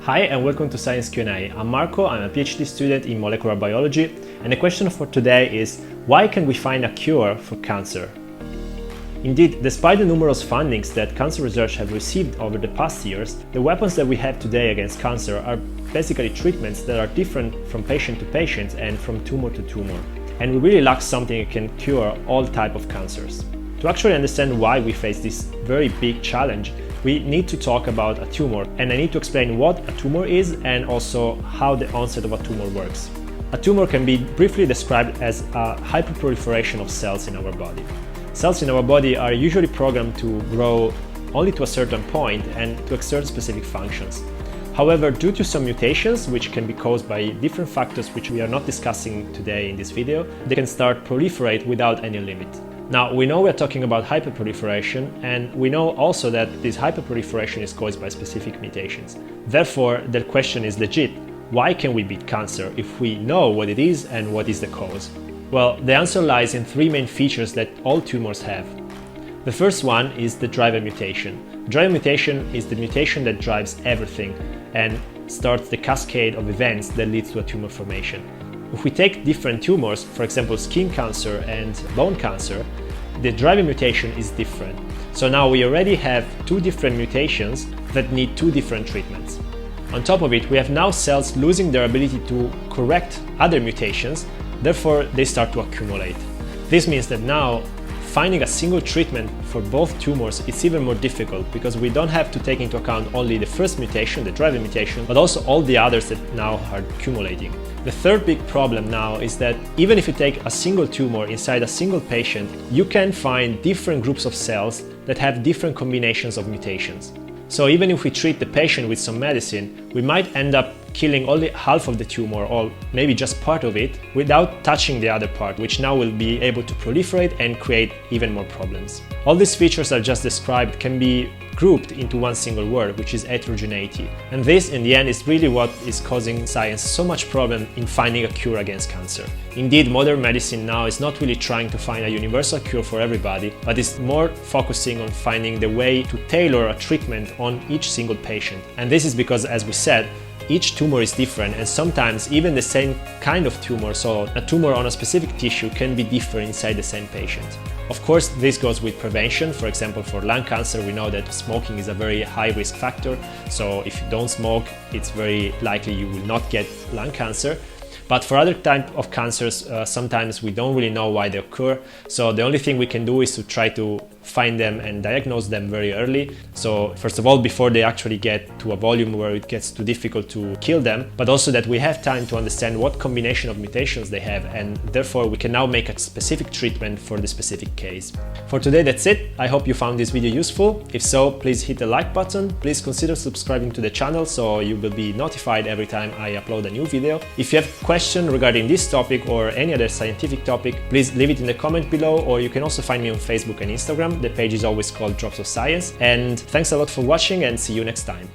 Hi and welcome to Science Q&A. I'm Marco, I'm a PhD student in molecular biology, and the question for today is, why can we find a cure for cancer? Indeed, despite the numerous fundings that cancer research have received over the past years, the weapons that we have today against cancer are basically treatments that are different from patient to patient and from tumor to tumor. And we really lack something that can cure all types of cancers. To actually understand why we face this very big challenge, we need to talk about a tumor, and I need to explain what a tumor is and also how the onset of a tumor works. A tumor can be briefly described as a hyperproliferation of cells in our body. Cells in our body are usually programmed to grow only to a certain point and to exert specific functions. However, due to some mutations, which can be caused by different factors which we are not discussing today in this video, they can start proliferate without any limit. Now, we know we're talking about hyperproliferation, and we know also that this hyperproliferation is caused by specific mutations. Therefore, the question is legit. Why can we beat cancer if we know what it is and what is the cause? Well, the answer lies in three main features that all tumors have. The first one is the driver mutation. Driver mutation is the mutation that drives everything and starts the cascade of events that leads to a tumor formation. If we take different tumors, for example skin cancer and bone cancer, the driver mutation is different. So now we already have two different mutations that need two different treatments. On top of it, we have now cells losing their ability to correct other mutations, therefore they start to accumulate. This means that now finding a single treatment for both tumors is even more difficult because we don't have to take into account only the first mutation, the driver mutation, but also all the others that now are accumulating. The third big problem now is that even if you take a single tumor inside a single patient, you can find different groups of cells that have different combinations of mutations. So even if we treat the patient with some medicine, we might end up killing only half of the tumor or maybe just part of it without touching the other part, which now will be able to proliferate and create even more problems. All these features I just described can be grouped into one single word, which is heterogeneity. And this, in the end, is really what is causing science so much problem in finding a cure against cancer. Indeed, modern medicine now is not really trying to find a universal cure for everybody, but is more focusing on finding the way to tailor a treatment on each single patient. And this is because, as we said, each tumor is different, and sometimes even the same kind of tumor, so a tumor on a specific tissue, can be different inside the same patient. Of course, this goes with prevention. For example, for lung cancer, we know that smoking is a very high risk factor, so if you don't smoke, it's very likely you will not get lung cancer. But for other types of cancers, sometimes we don't really know why they occur. So the only thing we can do is to try to find them and diagnose them very early. So first of all, before they actually get to a volume where it gets too difficult to kill them, but also that we have time to understand what combination of mutations they have, and therefore we can now make a specific treatment for the specific case. For today, that's it. I hope you found this video useful. If so, please hit the like button. Please consider subscribing to the channel so you will be notified every time I upload a new video. If you have questions regarding this topic or any other scientific topic, please leave it in the comment below, or you can also find me on Facebook and Instagram. The page is always called Drops of Science. And thanks a lot for watching, and see you next time.